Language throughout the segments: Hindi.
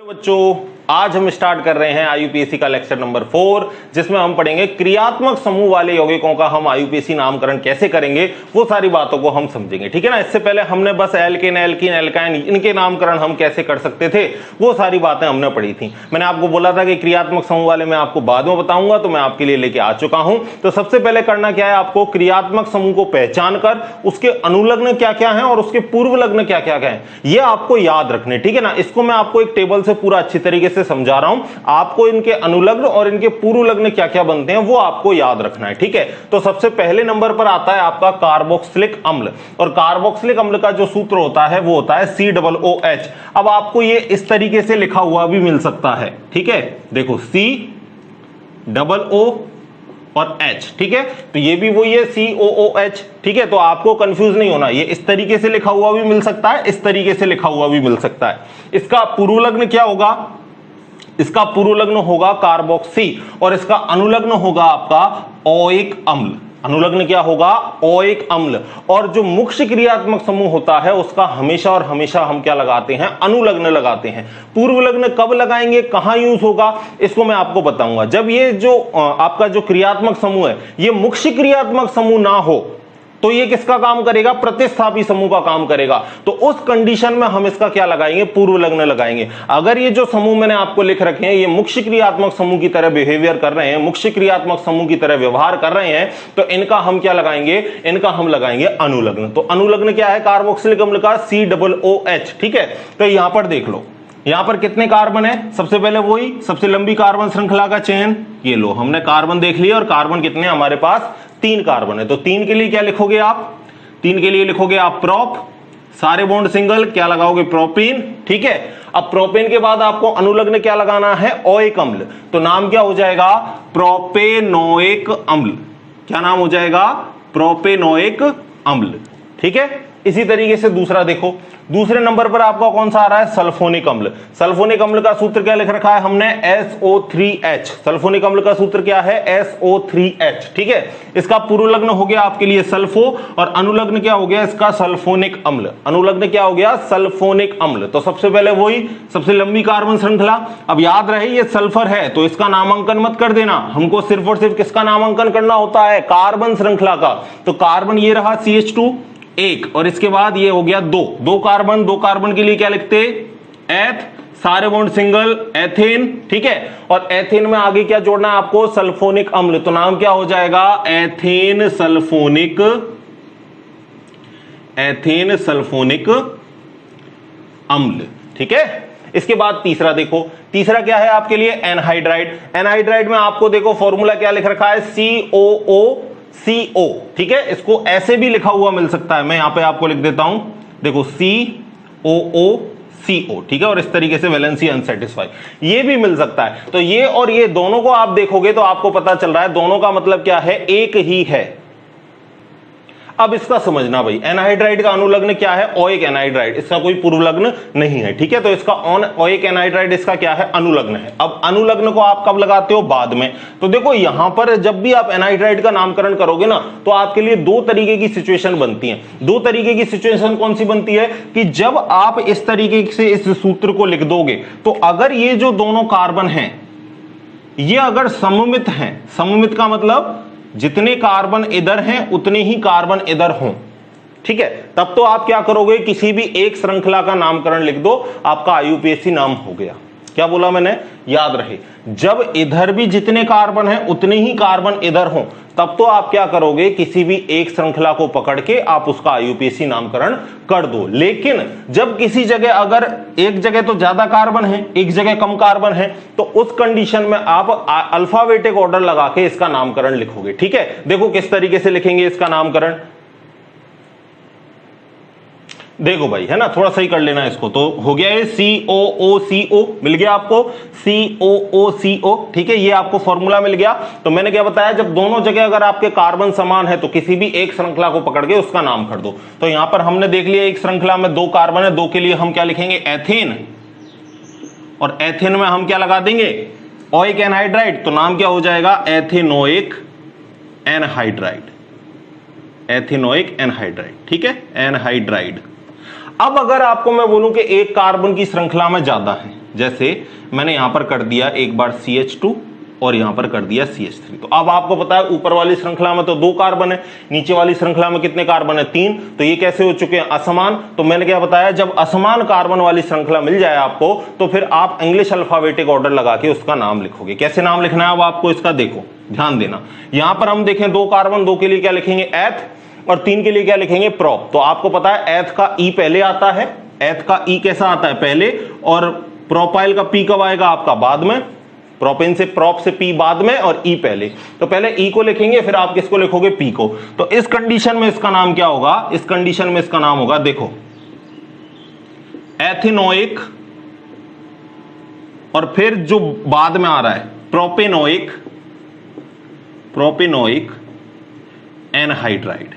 हेलो बच्चों, आज हम स्टार्ट कर रहे हैं आईयूपीएससी का लेक्चर नंबर 4, जिसमें हम पढ़ेंगे क्रियात्मक समूह वाले यौगिकों का हम आईयूपीएससी नामकरण कैसे करेंगे, वो सारी बातों को हम समझेंगे। ठीक है ना। इससे पहले हमने बस एल्केन, एल्कीन, एल्काइन इनके नामकरण हम कैसे कर सकते थे, वो सारी बातें हमने पढ़ी थी। मैंने आपको बोला था कि क्रियात्मक समूह वाले मैं आपको बाद में बताऊंगा, तो मैं आपके लिए लेके आ चुका हूं। तो सबसे पहले करना क्या है, आपको क्रियात्मक समूह को पहचान कर उसके अनुलग्न क्या क्या है और उसके पूर्व लग्न क्या क्या है, ये आपको याद रखने। ठीक है ना। इसको मैं आपको एक टेबल से पूरा अच्छी तरीके से समझा रहा हूं। आपको इनके अनुलग्न और इनके पूर्व लग्न क्या क्या बनते हैं वो आपको याद रखना है। ठीक है। तो सबसे पहले नंबर पर आता है आपका कार्बोक्सिलिक अम्ल, और कार्बोक्सिलिक अम्ल का जो सूत्र होता है वो होता है COOH। अब आपको ये इस तरीके से लिखा हुआ भी मिल सकता है। ठीक है, देखो COO और H। ठीक है, तो ये भी वही है COOH। ठीक है, तो आपको कंफ्यूज नहीं होना, ये इस तरीके से लिखा हुआ भी मिल सकता है, इस तरीके से लिखा हुआ भी मिल सकता है। इसका पूर्व लग्न क्या होगा, इसका पूर्व लग्न होगा कार्बोक्सी, और इसका अनुलग्न होगा आपका ओइक अम्ल। अनुलग्न क्या होगा, ओइक अम्ल। और जो मुख्य क्रियात्मक समूह होता है उसका हमेशा और हमेशा हम क्या लगाते हैं, अनुलग्न लगाते हैं। पूर्व लग्न कब लगाएंगे, कहां यूज होगा, इसको मैं आपको बताऊंगा। जब ये जो आपका जो क्रियात्मक समूह है ये मुख्य क्रियात्मक समूह ना हो तो ये किसका काम करेगा, प्रतिस्थापी समूह का काम करेगा। तो उस कंडीशन में हम इसका क्या लगाएंगे, पूर्व लग्न लगाएंगे। अगर ये जो समूह मैंने आपको लिख रखे हैं ये मुख्य क्रियात्मक समूह की तरह बिहेवियर कर रहे हैं, मुख्य क्रियात्मक समूह की तरह व्यवहार कर रहे हैं, तो इनका हम क्या लगाएंगे, इनका हम लगाएंगे अनुलग्न। तो अनुलग्न क्या है, कार्बोक्सिलिक अम्ल का COOH। ठीक है, तो यहां पर देख लो, यहां पर कितने कार्बन है, सबसे पहले वही सबसे लंबी कार्बन श्रृंखला का चयन, ये लो हमने कार्बन देख लिया। और कार्बन कितने, हमारे पास 3 कार्बन है। तो 3 के लिए क्या लिखोगे आप, 3 के लिए लिखोगे आप प्रोप, सारे बॉन्ड सिंगल, क्या लगाओगे, प्रोपेन। ठीक है, अब प्रोपेन के बाद आपको अनुलग्न क्या लगाना है, ओइक अम्ल। तो नाम क्या हो जाएगा, प्रोपेनोइक अम्ल। क्या नाम हो जाएगा, प्रोपेनोइक अम्ल। ठीक है, इसी तरीके से दूसरा देखो, दूसरे नंबर पर आपका कौन सा आ रहा है, सल्फोनिक अम्ल। सल्फोनिक अम्ल का सूत्र क्या लिख रखा है हमने, SO3H। सल्फोनिक अम्ल का सूत्र क्या है, SO3H। ठीक है, इसका पूर्व लग्न हो गया आपके लिए सल्फो, और अनुलग्न क्या हो गया इसका, सल्फोनिक अम्ल। अनुलग्न क्या हो गया, सल्फोनिक अम्ल। तो सबसे पहले वही सबसे लंबी कार्बन श्रृंखला। अब याद रहे ये सल्फर है तो इसका नामांकन मत कर देना, हमको सिर्फ और सिर्फ किसका नामांकन करना होता है, कार्बन श्रृंखला का। तो कार्बन ये रहा CH2 एक, और इसके बाद ये हो गया दो कार्बन के लिए क्या लिखते, एथ, सारे बॉन्ड सिंगल, एथेन। ठीक है, और एथेन में आगे क्या जोड़ना है आपको, सल्फोनिक अम्ल। तो नाम क्या हो जाएगा, एथेन सल्फोनिक अम्ल। ठीक है, इसके बाद तीसरा देखो, तीसरा क्या है आपके लिए, एनहाइड्राइड। एनहाइड्राइड में आपको देखो फॉर्मूला क्या लिख रखा है, COO। ठीक है, इसको ऐसे भी लिखा हुआ मिल सकता है, मैं यहां पे आपको लिख देता हूं, देखो COO। ठीक है, और इस तरीके से वैलेंसी अनसेटिस्फाई ये भी मिल सकता है। तो ये और ये दोनों को आप देखोगे तो आपको पता चल रहा है दोनों का मतलब क्या है, एक ही है। अब इसका समझना भाई, एनहाइड्राइड का अनुलग्न क्या है, ओइक एनहाइड्राइड। इसका कोई पूर्व लग्न नहीं है। ठीक है, तो इसका ओइक एनहाइड्राइड इसका क्या है, अनुलग्न है। अब अनुलग्न को आप कब लगाते हो, बाद में। तो देखो यहां पर जब भी आप एनहाइड्राइड का नामकरण करोगे ना, तो आपके लिए 2 तरीके की सिचुएशन बनती है। 2 तरीके की सिचुएशन कौन सी बनती है, कि जब आप इस तरीके से इस सूत्र को लिख दोगे, तो अगर ये जो दोनों कार्बन हैं ये अगर सममित हैं, सममित का मतलब जितने कार्बन इधर हैं उतने ही कार्बन इधर हों। ठीक है, तब तो आप क्या करोगे, किसी भी एक श्रृंखला का नामकरण लिख दो, आपका आईयूपीएससी नाम हो गया। क्या बोला मैंने, याद रहे, जब इधर भी जितने कार्बन हैं उतने ही कार्बन इधर हों, तब तो आप क्या करोगे, किसी भी एक श्रृंखला को पकड़ के आप उसका आईयूपीएससी नामकरण कर दो। लेकिन जब किसी जगह अगर एक जगह तो ज्यादा कार्बन है, एक जगह कम कार्बन है, तो उस कंडीशन में आप अल्फाबेटिक ऑर्डर लगा के इसका नामकरण लिखोगे। ठीक है, देखो किस तरीके से लिखेंगे इसका नामकरण, देखो भाई, है ना, थोड़ा सही कर लेना इसको। तो हो गया ये COO मिल गया आपको, COO। ठीक है, ये आपको फॉर्मूला मिल गया। तो मैंने क्या बताया, जब दोनों जगह अगर आपके कार्बन समान है तो किसी भी एक श्रृंखला को पकड़ के उसका नाम कर दो। तो यहां पर हमने देख लिया एक श्रृंखला में 2 कार्बन है, 2 के लिए हम क्या लिखेंगे, एथेन, और एथेन में हम क्या लगा देंगे, ओइक एनहाइड्राइड। तो नाम क्या हो जाएगा, एथेनोइक एनहाइड्राइड। ठीक है, एनहाइड्राइड। अब अगर आपको मैं बोलूं कि एक कार्बन की श्रृंखला में ज्यादा है, जैसे मैंने यहां पर कर दिया एक बार CH2 और यहां पर कर दिया CH3। तो अब आपको पता है ऊपर वाली श्रृंखला में तो 2 कार्बन है, नीचे वाली श्रृंखला में कितने कार्बन है? 3। तो ये कैसे हो चुके हैं? असमान। तो मैंने क्या बताया, जब असमान कार्बन वाली श्रृंखला मिल जाए आपको तो फिर आप इंग्लिश अल्फाबेटिक ऑर्डर लगा के उसका नाम लिखोगे। कैसे नाम लिखना है अब आपको इसका देखो, ध्यान देना। यहां पर हम देखें 2 कार्बन, 2 के लिए क्या लिखेंगे? एथ, और 3 के लिए क्या लिखेंगे? प्रोप। तो आपको पता है एथ का ई पहले आता है, एथ का ई कैसा आता है? पहले, और प्रोपाइल का पी कब आएगा आपका? बाद में। प्रोपेन से प्रोप से पी बाद में और ई पहले। तो पहले ई को लिखेंगे फिर आप किसको लिखोगे? पी को। तो इस कंडीशन में इसका नाम क्या होगा? इस कंडीशन में इसका नाम होगा, देखो, एथेनोइक, और फिर जो बाद में आ रहा है propanoic, propanoic anhydride,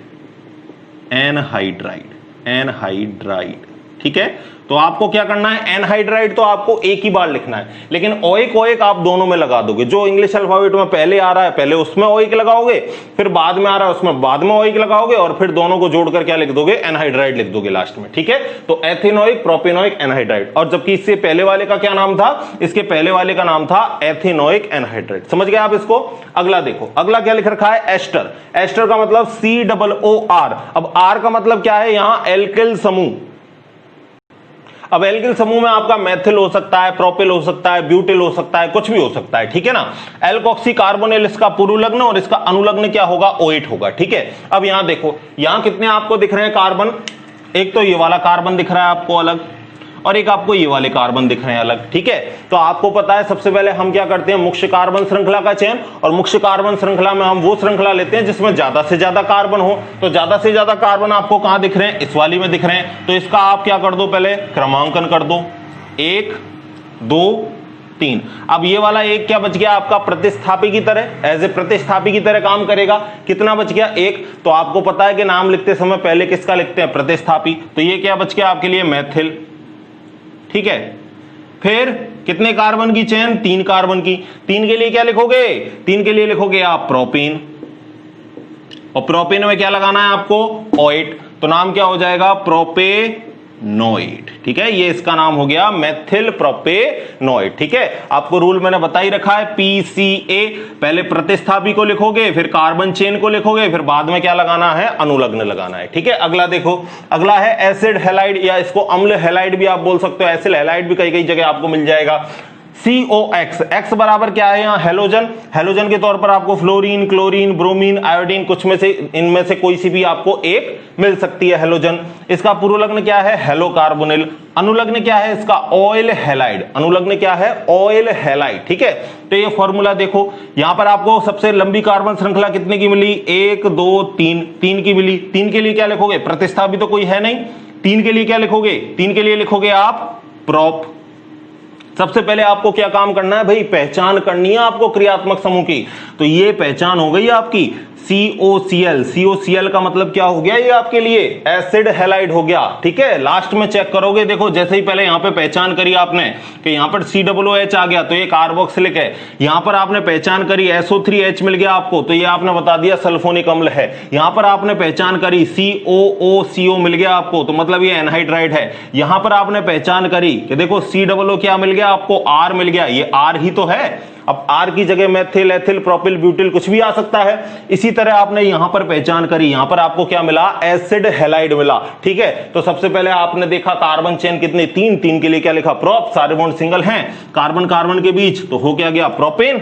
anhydride, anhydride. ठीक है, तो आपको क्या करना है? एनहाइड्राइड तो आपको एक ही बार लिखना है, लेकिन ओइक ओइक आप दोनों में लगा दोगे। जो इंग्लिश अल्फाबेट में पहले आ रहा है पहले उसमें ओइक लगाओगे, फिर बाद में आ रहा है उसमें बाद में ओइक लगाओगे, और फिर दोनों को जोड़कर क्या लिख दोगे? एनहाइड्राइड लिख दोगे लास्ट में। ठीक है, तो एथेनोइक, प्रोपेनोइक, एनहाइड्राइड। और जबकि इससे पहले वाले का क्या नाम था? इसके पहले वाले का नाम था एथेनोइक एनहाइड्राइड। समझ गए आप इसको? अगला देखो, अगला क्या लिख रखा है? एस्टर। एस्टर का मतलब COOR। अब R का मतलब क्या है? यहां एल्किल समूह। अब एल्किल समूह में आपका मेथिल हो सकता है, प्रोपिल हो सकता है, ब्यूटिल हो सकता है, कुछ भी हो सकता है। ठीक है ना। एल्कोक्सी कार्बोनिल इसका पुरुलग्न और इसका अनुलग्न क्या होगा? OH होगा। ठीक है, अब यहां देखो, यहां कितने आपको दिख रहे हैं कार्बन? एक तो ये वाला कार्बन दिख रहा है आपको अलग, और एक आपको ये वाले कार्बन दिख रहे हैं अलग। ठीक है, तो आपको पता है सबसे पहले हम क्या करते हैं? मुख्य कार्बन श्रृंखला का चयन, और मुख्य कार्बन श्रृंखला में हम वो श्रृंखला लेते हैं जिसमें ज्यादा से ज्यादा कार्बन हो। तो ज्यादा से ज्यादा कार्बन आपको कहां दिख रहे हैं? इस वाली में दिख रहे हैं। तो इसका आप क्या कर दो? पहले क्रमांकन कर दो, 1 2 3। अब ये वाला एक क्या बच गया आपका? प्रतिस्थापी की तरह, एज ए प्रतिस्थापी की तरह काम करेगा। कितना बच गया? 1। तो आपको पता है कि नाम लिखते समय पहले किसका लिखते हैं? प्रतिस्थापी। तो ये क्या बच गया आपके लिए? मेथिल। ठीक है, फिर कितने कार्बन की चयन? 3 कार्बन की। 3 के लिए क्या लिखोगे? 3 के लिए लिखोगे आप प्रोपेन, और प्रोपेन में क्या लगाना है आपको? OH। तो नाम क्या हो जाएगा? प्रोपेनोइड। ठीक है, ये इसका नाम हो गया मेथिल प्रोपेनोइड। ठीक है, आपको रूल मैंने बता ही रखा है, PCA। पहले प्रतिस्थापी को लिखोगे, फिर कार्बन चेन को लिखोगे, फिर बाद में क्या लगाना है? अनुलग्न लगाना है। ठीक है, अगला देखो, अगला है एसिड हैलाइड, या इसको अम्ल हैलाइड भी आप बोल सकते हो। एसिड हैलाइड भी कई कई जगह आपको मिल जाएगा। COX, X बराबर क्या है यहाँ? हेलोजन। हेलोजन के तौर पर आपको फ्लोरीन, क्लोरीन, ब्रोमीन, आयोडीन, कुछ में से इनमें से कोई सी भी आपको एक मिल सकती है हेलोजन। इसका पुरोलग्न क्या है? हेलोकार्बोनिल। अनुलग्न क्या है इसका? Oil halide. अनुलग्न क्या है? Oil halide. ठीक है, तो ये फॉर्मूला देखो, यहां पर आपको सबसे लंबी कार्बन श्रृंखला कितने की मिली? 1 2 3, 3 की मिली। 3 के लिए क्या लिखोगे? प्रतिस्थापी तो कोई है नहीं। 3 के लिए क्या लिखोगे? 3 के लिए लिखोगे आप प्रोप। सबसे पहले आपको क्या काम करना है भाई? पहचान करनी है आपको क्रियात्मक समूह की। तो ये पहचान हो गई आपकी COCl। COCl का मतलब क्या हो गया? ये आपके लिए एसिड हैलाइड हो गया। ठीक है, लास्ट में चेक करोगे, देखो जैसे ही पहले यहां पे पहचान करी आपने कि यहां पर COOH आ गया तो ये कार्बोक्सिलिक है। यहां पर आपने पहचान करी SO3H मिल गया आपको, तो ये आपने बता दिया सल्फोनिक अम्ल है। यहां पर आपने पहचान करी COOCO मिल गया आपको, तो मतलब ये एनहाइड्राइड है। यहां पर आपने पहचान करी कि देखो COO क्या मिल गया आपको? R मिल गया, ये R ही तो है। अब R की जगह मेथिल, एथिल, प्रोपिल, ब्यूटिल कुछ भी आ सकता है। इसी तरह आपने यहां पर पहचान करी, यहां पर आपको क्या मिला? एसिड हैलाइड मिला। ठीक है, तो सबसे पहले आपने देखा कार्बन चेन कितने? 3। 3 के लिए क्या लिखा? प्रोप। सारे बॉन्ड सिंगल हैं कार्बन कार्बन के बीच, तो हो क्या गया? प्रोपेन।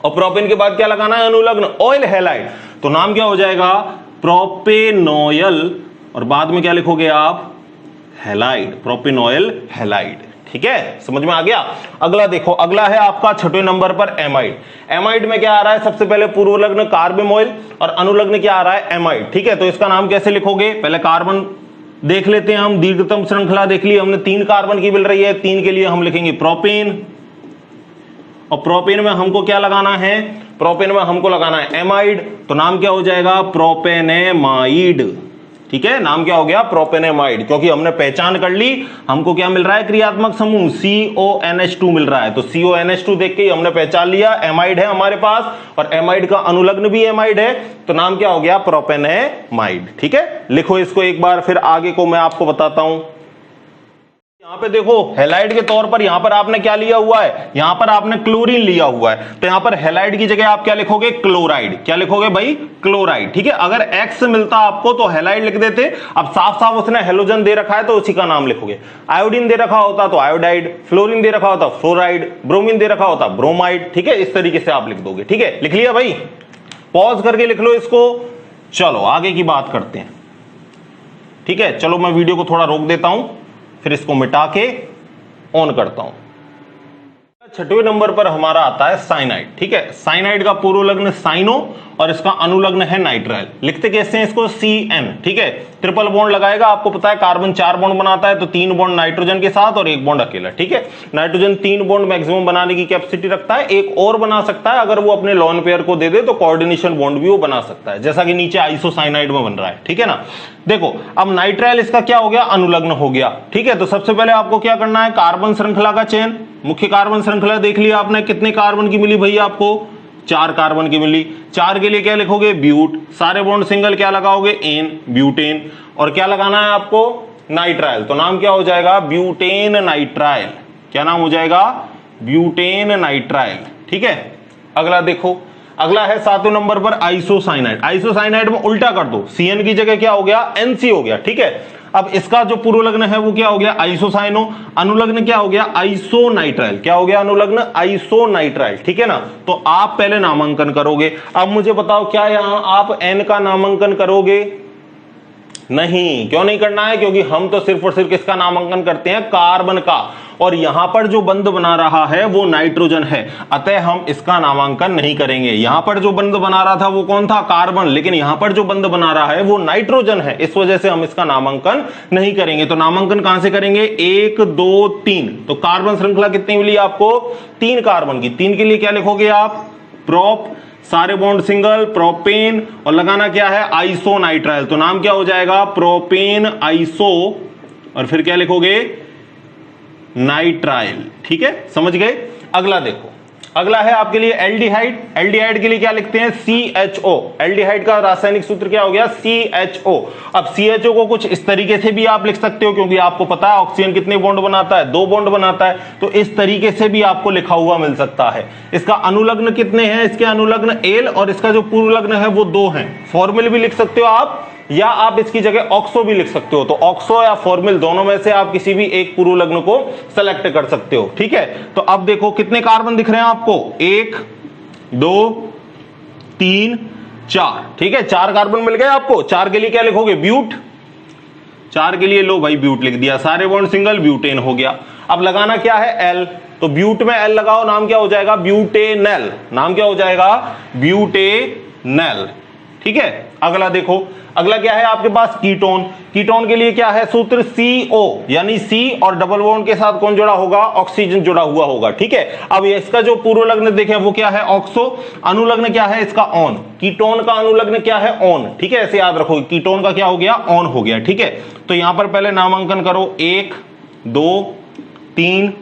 और प्रोपेन के बाद क्या लगाना है? अनुलग्न, ऑयल हैलाइड। तो नाम क्या हो जाएगा? प्रोपेनोयल, और बाद में क्या लिखोगे आप? Halide, propanoyl halide. ठीक है, समझ में आ गया? अगला देखो, अगला है आपका 6वें नंबर पर एमाइड। एमाइड में क्या आ रहा है? सबसे पहले पूर्वलग्न कार्बेमोइल और अनुलग्न क्या आ रहा है? एमाइड। ठीक है, तो इसका नाम कैसे लिखोगे? पहले कार्बन देख लेते हैं हम। दीर्घतम श्रृंखला देख ली हमने, 3 कार्बन की मिल रही है। 3 के लिए हम लिखेंगे प्रोपेन, और प्रोपेन में हमको क्या लगाना है? प्रोपेन में हमको लगाना है एमाइड। तो नाम क्या हो जाएगा? प्रोपेनेमाइड। ठीक है, नाम क्या हो गया? प्रोपेनेमाइड। क्योंकि हमने पहचान कर ली, हमको क्या मिल रहा है? क्रियात्मक समूह CONH2 मिल रहा है। तो CONH2 देख के हमने पहचान लिया एमाइड है हमारे पास, और एमाइड का अनुलग्न भी एमाइड है, तो नाम क्या हो गया? प्रोपेनेमाइड। ठीक है, लिखो इसको एक बार, फिर आगे को मैं आपको बताता हूं। यहाँ पे देखो हैलाइड के तौर पर यहां पर आपने क्या लिया हुआ है, यहां पर आपने क्लोरीन लिया हुआ है, तो यहां पर हैलाइड की जगह आप क्या लिखोगे, क्लोराइड। क्या लिखोगे भाई, क्लोराइड। ठीक है, अगर एक्स मिलता आपको तो हैलाइड लिख देते, अब साफ साफ उसने हेलोजन दे रखा है तो उसी का नाम लिखोगे। आयोडीन दे रखा होता तो आयोडाइड, फ्लोरीन दे रखा होता फ्लोराइड, ब्रोमीन दे रखा होता ब्रोमाइड। ठीक है, इस तरीके से आप लिख दोगे। ठीक है, लिख लिया भाई, पॉज करके लिख लो इसको। चलो आगे की बात करते हैं। ठीक है, चलो मैं वीडियो को थोड़ा रोक देता हूं, फिर इसको मिटा के ऑन करता हूं। छठवें नंबर पर हमारा आता है साइनाइड। ठीक है, साइनाइड का पूर्व लग्न साइनो और इसका अनुलग्न है नाइट्राइल। लिखते कैसे हैं इसको, CN। ठीक है, ट्रिपल बॉन्ड लगाएगा, आपको पता है कार्बन 4 बॉन्ड बनाता है, तो 3 बॉन्ड नाइट्रोजन के साथ और 1 बॉन्ड अकेला। ठीक है, नाइट्रोजन 3 बॉन्ड मैक्सिमम बनाने की कैपेसिटी रखता है, एक और बना सकता है, अगर वो अपने लॉन पेयर को दे दे तो कोऑर्डिनेशन बॉन्ड भी वो बना सकता है, जैसा कि नीचे आइसोसाइनाइड में बन रहा है। ठीक है ना, देखो अब नाइट्राइल इसका क्या हो गया, अनुलग्न हो गया। ठीक है, तो सबसे पहले आपको क्या करना है, कार्बन श्रृंखला का चयन। मुख्य कार्बन श्रृंखला देख लिया आपने, कितने कार्बन की मिली भैया आपको, 4 कार्बन की मिली। 4 के लिए क्या लिखोगे, ब्यूट। सारे बॉन्ड सिंगल क्या लगाओगे, एन, ब्यूटेन। और क्या लगाना है आपको, नाइट्राइल, तो नाम क्या हो जाएगा, ब्यूटेन नाइट्राइल। क्या नाम हो जाएगा, ब्यूटेन नाइट्राइल। ठीक है, अगला देखो, अगला है 7वें नंबर पर आइसोसाइनाइड। आइसोसाइनाइड में उल्टा कर दो, CN की जगह क्या हो गया, NC हो गया। ठीक है, अब इसका जो पूर्व लग्न है वो क्या हो गया, आइसोसाइनो। अनुलग्न क्या हो गया, आइसोनाइट्राइल। क्या हो गया अनुलग्न, आइसोनाइट्राइल। ठीक है ना, तो आप पहले नामांकन करोगे। अब मुझे बताओ, क्या यहां आप N का नामांकन करोगे, नहीं, क्यों नहीं करना है, क्योंकि हम तो सिर्फ और सिर्फ किसका नामांकन करते हैं, कार्बन का, और यहां पर जो बंध बना रहा है वो नाइट्रोजन है, अतः हम इसका नामांकन नहीं करेंगे। यहां पर जो बंध बना रहा था वो कौन था, कार्बन, लेकिन यहां पर जो बंध बना रहा है वो नाइट्रोजन है, इस वजह से हम इसका नामांकन नहीं करेंगे। तो नामांकन कहां से करेंगे, 1 2 3। तो कार्बन श्रृंखला कितनी मिली आपको, 3 कार्बन की। 3 के लिए क्या लिखोगे आप, प्रोप, सारे बॉन्ड सिंगल, प्रोपेन, और लगाना क्या है, आइसोनाइट्राइल, तो नाम क्या हो जाएगा, प्रोपेन आइसो, और फिर क्या लिखोगे, नाइट्राइल। ठीक है, समझ गए। अगला देखो, अगला है आपके लिए एल्डिहाइड। एल्डिहाइड के लिए क्या लिखते हैं, CHO। एल्डिहाइड का रासायनिक सूत्र क्या हो गया, CHO। अब CHO को कुछ इस तरीके से भी आप लिख सकते हो, क्योंकि आपको पता है ऑक्सीजन कितने बॉन्ड बनाता है, 2 बॉन्ड बनाता है, तो इस तरीके से भी आपको लिखा हुआ मिल सकता है। इसका अनुलग्न कितने हैं, इसके अनुलग्न L, और इसका जो पूर्व लग्न है वो 2 हैं। फॉर्मूल भी लिख सकते हो आप, या आप इसकी जगह ऑक्सो भी लिख सकते हो, तो ऑक्सो या फॉर्मिल दोनों में से आप किसी भी एक पूर्व लग्न को सेलेक्ट कर सकते हो। ठीक है, तो अब देखो कितने कार्बन दिख रहे हैं आपको, 1 2 3 4। ठीक है, 4 कार्बन मिल गए आपको। 4 के लिए क्या लिखोगे, ब्यूट। 4 के लिए लो भाई ब्यूट लिख दिया, सारे बॉन्ड सिंगल, ब्यूटेन हो गया। अब लगाना क्या है, L, तो ब्यूट में L लगाओ, नाम क्या हो जाएगा, ब्यूटेनल। नाम क्या हो जाएगा, ब्यूटेनल। ठीक है, अगला देखो, अगला क्या है आपके पास, कीटोन। कीटोन के लिए क्या है सूत्र, CO, यानी C और डबल बॉन्ड के साथ कौन जुड़ा होगा, ऑक्सीजन जुड़ा हुआ होगा। ठीक है, अब इसका जो पूर्व लग्न देखें वो क्या है, ऑक्सो। अनुलग्न क्या है इसका, ऑन। कीटोन का अनुलग्न क्या है, ऑन। ठीक है, ऐसे याद रखो, कीटोन का क्या हो गया, ऑन हो गया। ठीक है, तो यहां पर पहले नामांकन करो, 1 2 3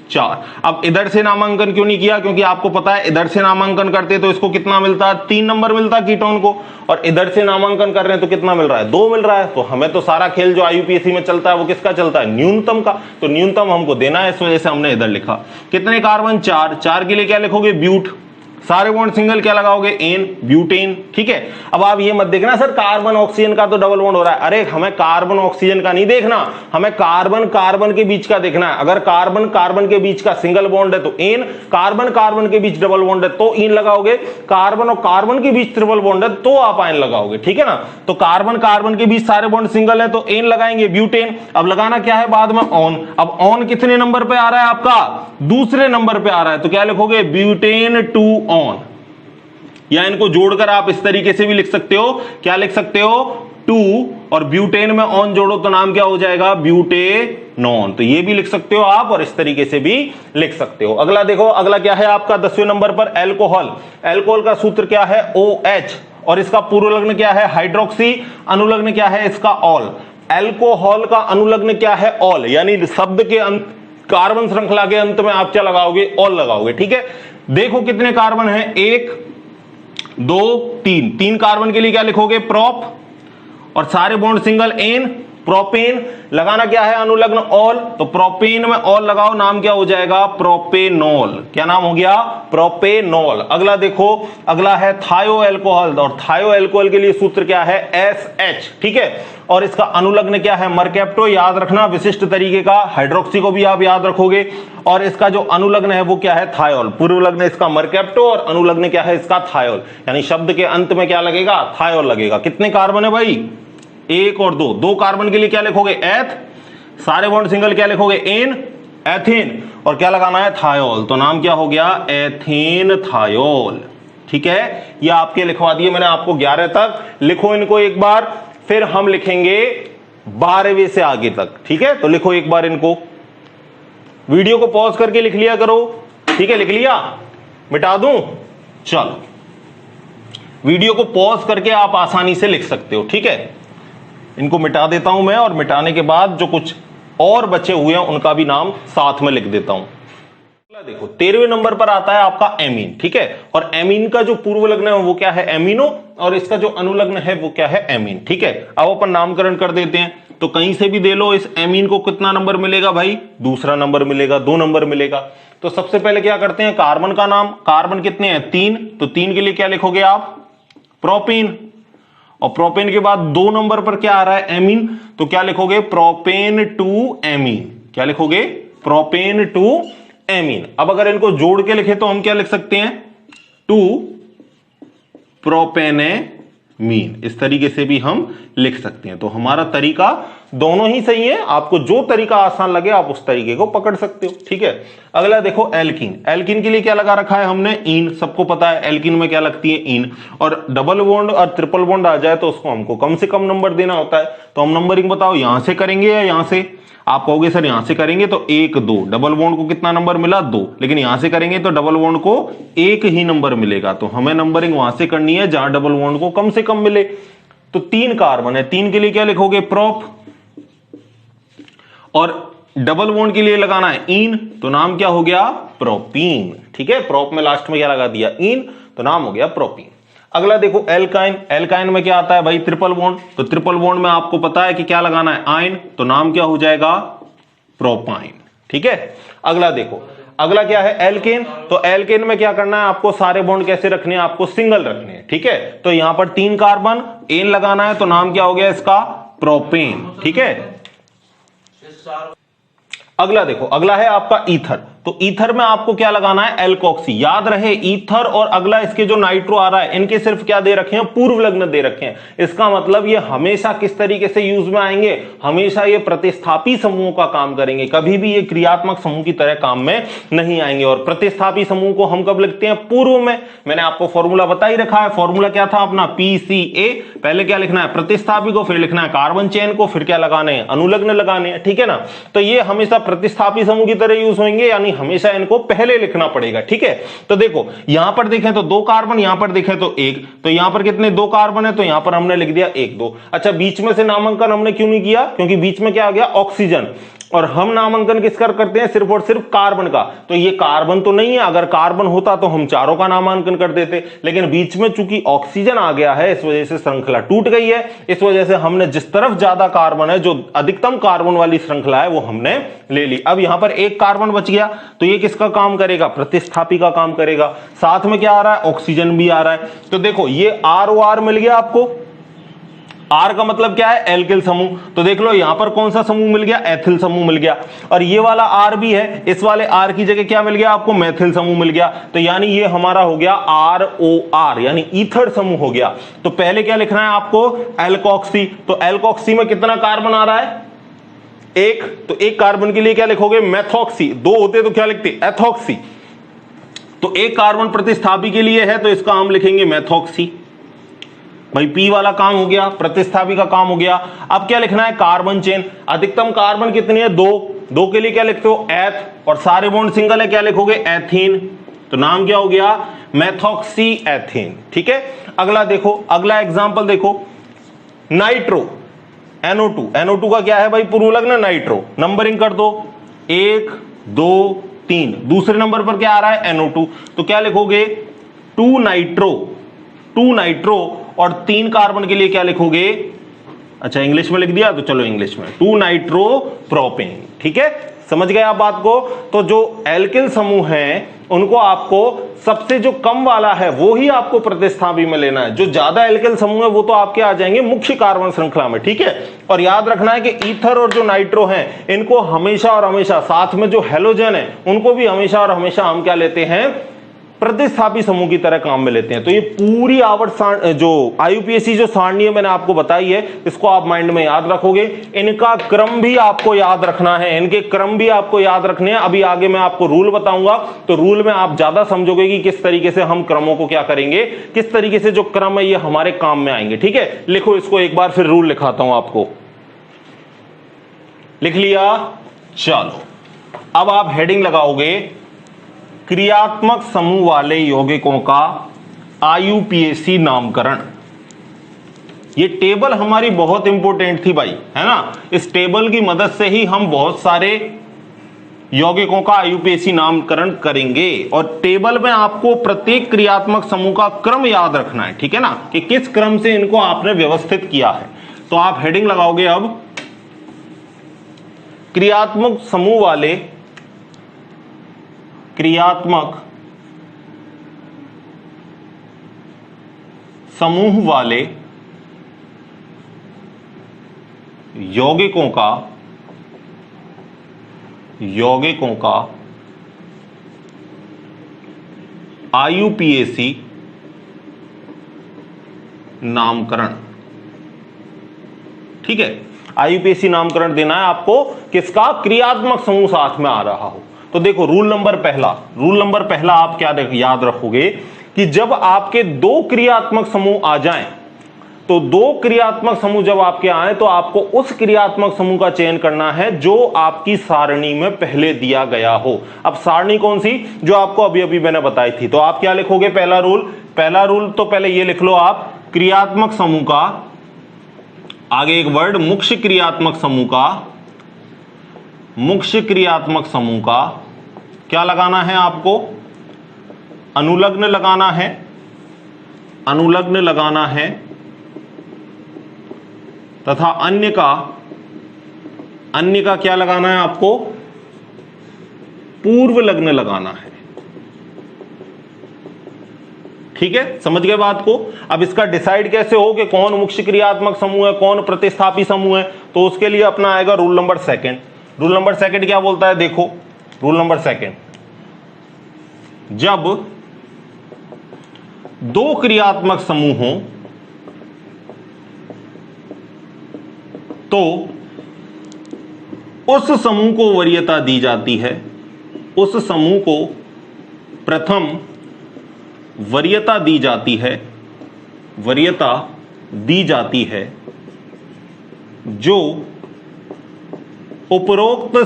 4। अब इधर से नामांकन क्यों नहीं किया, क्योंकि आपको पता है इधर से नामांकन करते तो इसको कितना मिलता, 3 नंबर मिलता कीटोन को, और इधर से नामांकन कर रहे हैं तो कितना मिल रहा है, 2 मिल रहा है। तो हमें तो सारा खेल जो IUPAC में चलता है वो किसका चलता है, न्यूनतम का, तो न्यूनतम हमको देना है, इस वजह से हमने इधर लिखा। कितने कार्बन, 4। 4 के लिए क्या लिखोगे, ब्यूट। सारे बॉन्ड सिंगल क्या लगाओगे, एन, ब्यूटेन। ठीक है, अब आप ये मत देखना सर कार्बन ऑक्सीजन का तो डबल बॉन्ड हो रहा है, अरे हमें कार्बन ऑक्सीजन का नहीं देखना, हमें कार्बन कार्बन के बीच का देखना है। अगर कार्बन कार्बन के बीच का सिंगल बॉन्ड है तो एन, कार्बन कार्बन के बीच डबल बॉन्ड है तो इन लगाओगे, कार्बन और कार्बन के बीच ट्रिपल बॉन्ड है तो आप आयन लगाओगे। ठीक है ना, तो कार्बन कार्बन के बीच सारे बॉन्ड सिंगल है तो एन लगाएंगे, ब्यूटेन। अब लगाना क्या है बाद में, ऑन। अब ऑन कितने नंबर पे आ रहा है आपका, दूसरे नंबर पे आ रहा है, तो क्या लिखोगे, ब्यूटेन 2 ऑन, या इनको जोड़कर आप इस तरीके से भी लिख सकते हो, क्या लिख सकते हो, 2 और ब्यूटेन में ऑन जोड़ो तो नाम क्या हो जाएगा, ब्यूटेनॉन। तो ये भी लिख सकते हो आप और इस तरीके से भी लिख सकते हो। अगला देखो, अगला क्या है आपका 10वें नंबर पर, एल्कोहल। एल्कोहल का सूत्र क्या है, OH, और इसका पूर्व लग्न क्या है, हाइड्रोक्सी। अनुलग्न क्या है इसका, ऑल। एल्कोहल का अनुलग्न क्या है, ऑल, यानी शब्द के अंत, कार्बन श्रृंखला के अंत में आप क्या लगाओगे, ऑल लगाओगे। ठीक है, देखो कितने कार्बन है, 1 2 3। 3 कार्बन के लिए क्या लिखोगे, प्रोप, और सारे बॉन्ड सिंगल, एन, प्रोपेन लगाना क्या है अनुलग्न ऑल, तो प्रोपेन में ऑल लगाओ, नाम क्या हो जाएगा प्रोपेनॉल। क्या नाम हो गया प्रोपेनॉल। अगला देखो, अगला है थायो अल्कोहल, और थायो अल्कोहल के लिए सूत्र क्या है SH, ठीक है। और इसका अनुलग्न क्या है मरकैप्टो, याद रखना विशिष्ट तरीके का, हाइड्रोक्सी को भी आप याद रखोगे। और इसका जो अनुलग्न है वो क्या है थायोल, पूर्व लग्न इसका मरकैप्टो और अनुलग्न क्या है इसका थायोल, यानी शब्द के अंत में क्या लगेगा थायोल लगेगा। कितने कार्बन है भाई 1 और 2, 2 कार्बन के लिए क्या लिखोगे एथ, सारे बॉन्ड सिंगल क्या लिखोगे एन, एथेन, और क्या लगाना है थायोल, तो नाम क्या हो गया एथेन थायोल, ठीक है। ये आपके लिखवा दिए मैंने आपको 11 तक, लिखो इनको एक बार, फिर हम लिखेंगे 12वें से आगे तक, ठीक है। तो लिखो एक बार इनको, वीडियो को पॉज करके लिख लिया करो, ठीक है। लिख लिया, मिटा दूं, चलो वीडियो को पॉज करके आप आसानी से लिख सकते हो, ठीक है। इनको मिटा देता हूं मैं, और मिटाने के बाद जो कुछ और बचे हुए हैं उनका भी नाम साथ में लिख देता हूं। देखो 13वें नंबर पर आता है आपका एमीन, ठीक है। और एमीन का जो पूर्व लग्न है वो क्या है एमिनो, और इसका जो अनुलग्न है वो क्या है एमीन, ठीक है। अब अपन नामकरण कर देते हैं, तो कहीं से भी दे लो, इस एमीन को कितना नंबर मिलेगा भाई दूसरा नंबर मिलेगा, 2 नंबर मिलेगा। तो सबसे पहले क्या करते हैं कार्बन का नाम, कार्बन कितने हैं 3, तो 3 के लिए क्या लिखोगे आप प्रोपेन, और प्रोपेन के बाद 2 नंबर पर क्या आ रहा है एमीन, तो क्या लिखोगे प्रोपेन टू एमीन, क्या लिखोगे प्रोपेन टू एमीन। अब अगर इनको जोड़ के लिखे तो हम क्या लिख सकते हैं 2 प्रोपेनेमीन, इस तरीके से भी हम लिख सकते हैं। तो हमारा तरीका दोनों ही सही है, आपको जो तरीका आसान लगे आप उस तरीके को पकड़ सकते हो, ठीक है। अगला देखो एल्कीन, एल्कीन के लिए क्या लगा रखा है हमने इन, सबको पता है एल्कीन में क्या लगती है इन, और डबल बॉन्ड और ट्रिपल बॉन्ड आ जाए तो उसको हमको कम से कम नंबर देना होता है। तो हम नंबरिंग बताओ यहां से करेंगे या यहां से, आप कहोगे सर यहां से करेंगे तो 1 2, डबल बॉन्ड को कितना नंबर मिला 2, लेकिन यहां से करेंगे तो डबल बॉन्ड को 1 ही नंबर मिलेगा, तो हमें नंबरिंग वहां से करनी है जहां डबल बॉन्ड को कम से कम मिले। तो 3 कार्बन है, 3 के लिए क्या लिखोगे प्रोप, और डबल बॉन्ड के लिए लगाना है इन, तो नाम क्या हो गया प्रोपीन, ठीक है। प्रोप में लास्ट में क्या लगा दिया इन, तो नाम हो गया प्रोपीन। अगला देखो एल्काइन, एल्काइन में क्या आता है भाई ट्रिपल बॉन्ड, तो ट्रिपल बॉन्ड में आपको पता है कि क्या लगाना है आयन, तो नाम क्या हो जाएगा प्रोपाइन, ठीक है। अगला देखो, अगला क्या है एल्केन, तो एल्केन में क्या करना है आपको सारे बॉन्ड कैसे रखने हैं आपको सिंगल रखने हैं, ठीक है। तो यहां पर 3 कार्बन एन लगाना है, तो नाम क्या हो गया इसका प्रोपेन, ठीक है। अगला देखो, अगला है आपका ईथर, तो ईथर में आपको क्या लगाना है एल्कोक्सी, याद रहे ईथर और अगला इसके जो नाइट्रो आ रहा है इनके सिर्फ क्या दे रखे हैं पूर्व लग्न दे रखे हैं। इसका मतलब ये हमेशा किस तरीके से यूज में आएंगे, हमेशा ये प्रतिस्थापी समूह का काम करेंगे, कभी भी ये क्रियात्मक समूह की तरह काम में नहीं आएंगे। और प्रतिस्थापी समूह को हम कब लिखते हैं पूर्व में, मैंने आपको फॉर्मूला बता ही रखा है, फॉर्मूला क्या था अपना PCA, पहले क्या लिखना है प्रतिस्थापी को, फिर लिखना है कार्बन चेन को, फिर क्या लगाने हैं अनुलग्न लगाने हैं, ठीक है ना। तो ये हमेशा प्रतिस्थापी समूह की तरह यूज होंगे, यानी हमेशा इनको पहले लिखना पड़ेगा, ठीक है। तो देखो यहां पर देखें तो 2 कार्बन, यहां पर देखें तो 1, तो यहां पर कितने 2 कार्बन है, तो यहां पर हमने लिख दिया 1 2। अच्छा बीच में से नामांकन हमने क्यों नहीं किया, क्योंकि बीच में क्या आ गया ऑक्सीजन, और हम नामांकन किसका करते हैं सिर्फ और सिर्फ कार्बन का, तो ये कार्बन तो नहीं है, अगर कार्बन होता तो हम चारों का नामांकन कर देते, लेकिन बीच में चूंकि ऑक्सीजन आ गया है इस वजह से श्रृंखला टूट गई है, इस वजह से हमने जिस तरफ ज्यादा कार्बन है, जो अधिकतम कार्बन वाली श्रृंखला है वो हमने ले ली। अब यहां पर 1 कार्बन बच गया, तो ये किसका काम करेगा प्रतिस्थापी का काम करेगा, साथ में क्या आ रहा है ऑक्सीजन भी आ रहा है। तो देखो ये ROR मिल गया आपको, R का मतलब क्या है एल्किल समूह, तो देख लो यहां पर कौन सा समूह मिल गया एथिल समूह मिल गया, और ये वाला R भी है, इस वाले R की जगह क्या मिल गया आपको मेथिल समूह मिल गया, तो यानी ये हमारा हो गया ROR यानी ईथर समूह हो गया। तो पहले क्या लिखना है आपको एल्कोक्सी, तो एल्कोक्सी में कितना कार्बन आ रहा है 1, तो 1 कार्बन के लिए क्या लिखोगे मेथॉक्सी, 2 होते तो क्या लिखते एथॉक्सी, तो 1 कार्बन प्रतिस्थापी के लिए है तो इसका हम लिखेंगे मेथॉक्सी, भाई P वाला काम हो गया, प्रतिस्थापी का काम हो गया। अब क्या लिखना है कार्बन चेन, अधिकतम कार्बन कितनी है 2, 2 के लिए क्या लिखते हो एथ, और सारे बॉन्ड सिंगल है क्या लिखोगे एथीन, तो नाम क्या हो गया मेथॉक्सी एथीन, ठीक है। अगला देखो, अगला एग्जांपल देखो नाइट्रो NO2, NO2 का क्या है भाई पूर्व लग्न नाइट्रो, नंबरिंग कर दो 1 2 3, दूसरे नंबर पर क्या आ रहा है NO2, तो क्या लिखोगे 2 नाइट्रो, 2 नाइट्रो, और 3 कार्बन के लिए क्या लिखोगे अच्छा इंग्लिश में लिख दिया तो चलो इंग्लिश में, 2 नाइट्रोप्रोपेन। ठीक है, समझ गए आप बात को। तो जो एल्किल समूह हैं उनको आपको सबसे जो कम वाला है वो ही आपको प्रतिस्थापी में लेना है। जो ज्यादा एल्किल समूह है वो तो आपके आ जाएंगे मुख्य कार्बन श्रृंखला में। ठीक है, और याद रखना है कि ईथर और जो नाइट्रो हैं इनको हमेशा और हमेशा, साथ में जो हेलोजन है उनको भी हमेशा और हमेशा हम क्या लेते हैं, प्रतिस्थापी समूह की तरह काम में लेते हैं। तो ये पूरी आवर्त जो आईयूपीएसी जो सारणी है मैंने आपको बताई है, इसको आप माइंड में याद रखोगे। इनका क्रम भी आपको याद रखना है, इनके क्रम भी आपको याद रखने हैं। अभी आगे मैं आपको रूल बताऊंगा तो रूल में आप ज्यादा समझोगे कि किस तरीके से हम क्रमों को क्या करेंगे, किस तरीके से जो क्रम है ये हमारे काम में आएंगे। ठीक है, लिखो इसको एक बार, फिर रूल लिखाता हूं आपको। लिख लिया, चलो अब आप हेडिंग लगाओगे क्रियात्मक समूह वाले यौगिकों का आईयूपीएसी नामकरण। ये टेबल हमारी बहुत इंपॉर्टेंट थी भाई, है ना। इस टेबल की मदद से ही हम बहुत सारे यौगिकों का आईयूपीएसी नामकरण करेंगे। और टेबल में आपको प्रत्येक क्रियात्मक समूह का क्रम याद रखना है, ठीक है ना, कि किस क्रम से इनको आपने व्यवस्थित किया है। तो आप हेडिंग लगाओगे अब क्रियात्मक समूह वाले, क्रियात्मक समूह वाले यौगिकों का आईयूपीएसी नामकरण। ठीक है, आईयूपीएसी नामकरण देना है आपको किसका, क्रियात्मक समूह साथ में आ रहा हो। तो देखो रूल नंबर पहला आप क्या याद रखोगे कि जब आपके 2 क्रियात्मक समूह आ जाएं, तो 2 क्रियात्मक समूह जब आपके आए तो आपको उस क्रियात्मक समूह का चयन करना है जो आपकी सारणी में पहले दिया गया हो। अब सारणी कौन सी, जो आपको अभी अभी मैंने बताई थी। तो आप क्या लिखोगे, पहला रूल तो पहले ये लिख लो आप, क्रियात्मक समूह का, आगे एक वर्ड मुख्य क्रियात्मक समूह का क्या लगाना है आपको, अनुलग्न लगाना है तथा अन्य का क्या लगाना है आपको, पूर्व लग्न लगाना है। ठीक है, समझ गए बात को। अब इसका डिसाइड कैसे हो कि कौन मुख्य क्रियात्मक समूह है, कौन प्रतिस्थापी समूह है, तो उसके लिए अपना आएगा rule number second. Rule number second क्या बोलता है, देखो रूल नंबर सेकंड, जब 2 क्रियात्मक समूह हों तो उस समूह को वरीयता दी जाती है, उस समूह को प्रथम वरीयता दी जाती है जो उपरोक्त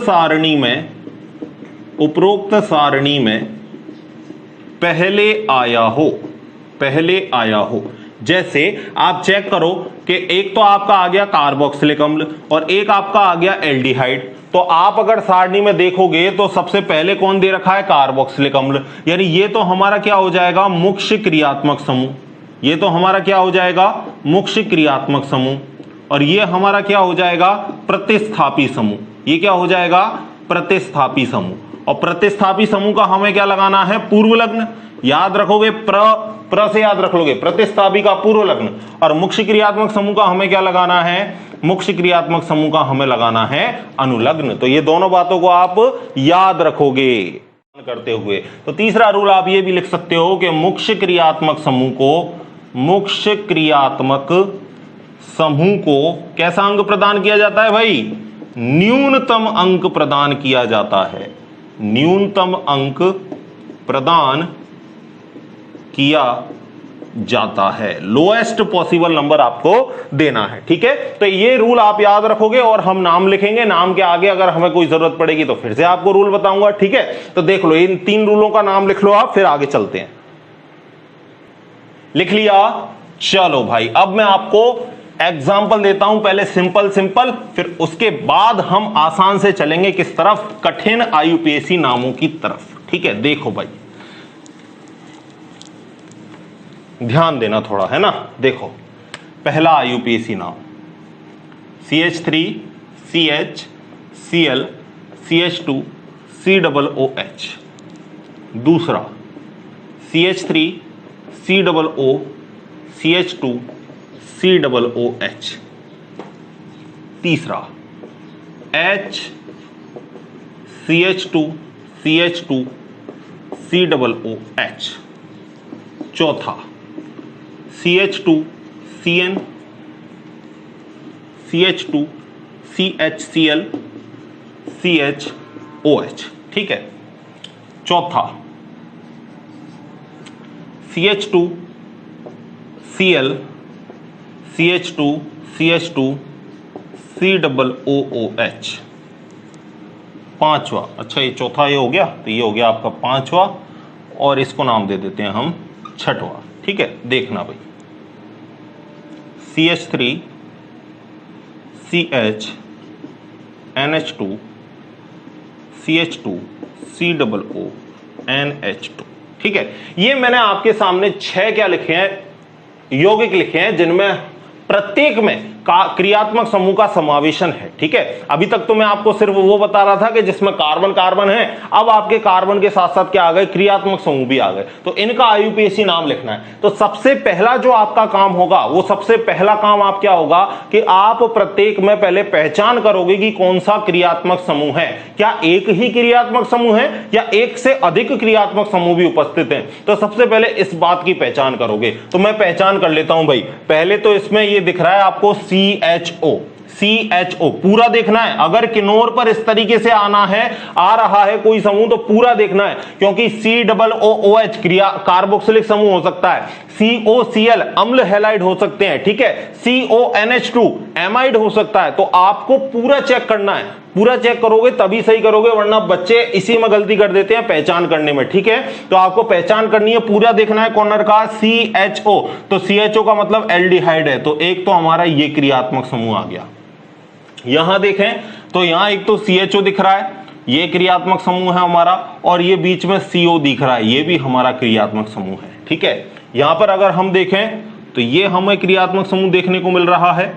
सारणी में पहले आया हो। जैसे आप चेक करो कि एक तो आपका आ गया कार्बोक्सिलिक अम्ल और एक आपका आ गया एल्डिहाइड। तो आप अगर सारणी में देखोगे तो सबसे पहले कौन दे रखा है, कार्बोक्सिलिक अम्ल, यानी ये तो हमारा क्या हो जाएगा, मुख्य क्रियात्मक समूह। ये तो हमारा क्या हो जाएगा, मुख्य क्रियात्मक समूह। और ये हमारा क्या हो जाएगा, प्रतिस्थापी समूह। ये क्या हो जाएगा, प्रतिस्थापी समूह। और प्रतिस्थापी समूह का हमें क्या लगाना है, पूर्व लग्न। याद रखोगे, प्र से याद रख लोगे, प्रतिस्थापी का पूर्व लग्न। और मुख्य क्रियात्मक समूह का हमें क्या लगाना है, मुख्य क्रियात्मक समूह का हमें लगाना है अनुलग्न। तो ये दोनों बातों को आप याद रखोगे करते हुए। तो तीसरा रूल आप ये भी लिख सकते हो कि मुख्य क्रियात्मक समूह को कैसा अंक प्रदान किया जाता है भाई, न्यूनतम अंक प्रदान किया जाता है। न्यूनतम अंक प्रदान किया जाता है, लोएस्ट पॉसिबल नंबर आपको देना है। ठीक है, तो ये रूल आप याद रखोगे और हम नाम लिखेंगे। नाम के आगे अगर हमें कोई जरूरत पड़ेगी तो फिर से आपको रूल बताऊंगा। ठीक है, तो देख लो, इन 3 रूलों का नाम लिख लो आप, फिर आगे चलते हैं। लिख लिया, चलो भाई अब मैं आपको एग्जाम्पल देता हूं, पहले सिंपल, फिर उसके बाद हम आसान से चलेंगे किस तरफ, कठिन आईयूपीएसी नामों की तरफ। ठीक है, देखो भाई ध्यान देना थोड़ा, है ना। देखो पहला आईयूपीएसी नाम CH3 CH Cl CH2 COOH। दूसरा CH3 COO CH2 COOH। तीसरा H CH2 CH2 COOH। चौथा CH2 CN CH2 CHCl CHOH। ठीक है। चौथा CH2 Cl CH2 CH2 COOH। पांचवा, अच्छा ये चौथा ये हो गया, तो ये हो गया आपका पांचवा, और इसको नाम दे देते हैं हम छठवा। ठीक है, देखना भाई, CH3 CH NH2 CH2 COO NH2। ठीक है, ये मैंने आपके सामने 6 क्या लिखे हैं, यौगिक लिखे हैं, जिनमें प्रत्येक में क्रियात्मक समूह का समावेशन है। ठीक है, अभी तक तो मैं आपको सिर्फ वो बता रहा था कि जिसमें कार्बन कार्बन है, अब आपके कार्बन के साथ साथ क्या आ गए, क्रियात्मक समूह भी आ गए, तो इनका IUPAC नाम लिखना है। तो सबसे पहला जो आपका काम होगा, वो सबसे पहला काम आप क्या होगा कि आप प्रत्येक में पहले पहचान करोगे कि कौन सा क्रियात्मक समूह है। क्या एक ही क्रियात्मक समूह है या एक से अधिक क्रियात्मक समूह भी उपस्थित हैं? तो सबसे पहले इस बात की पहचान करोगे। तो मैं पहचान कर लेता हूं भाई। पहले तो इसमें ये दिख रहा है आपको CHO पूरा देखना है। अगर किनोर पर इस तरीके से आना है, आ रहा है कोई समूह, तो पूरा देखना है, क्योंकि COOH क्रिया कार्बोक्सिलिक समूह हो सकता है, COCl अम्ल हैलाइड हो सकते हैं। ठीक है, CONH2 एमाइड हो सकता है। तो आपको पूरा चेक करना है, पूरा चेक करोगे तभी सही करोगे, वरना बच्चे इसी में गलती कर देते हैं पहचान करने में। ठीक है, तो आपको पहचान करनी है, पूरा देखना है कॉर्नर का CHO। तो CHO का मतलब एल्डिहाइड है, तो एक तो हमारा ये क्रियात्मक समूह आ गया। यहां देखें तो यहां एक तो CHO दिख रहा है, ये क्रियात्मक समूह है हमारा, और ये बीच में CO दिख रहा है, ये भी हमारा क्रियात्मक समूह है। ठीक है, यहां पर अगर हम देखें तो ये हमें क्रियात्मक समूह देखने को मिल रहा है,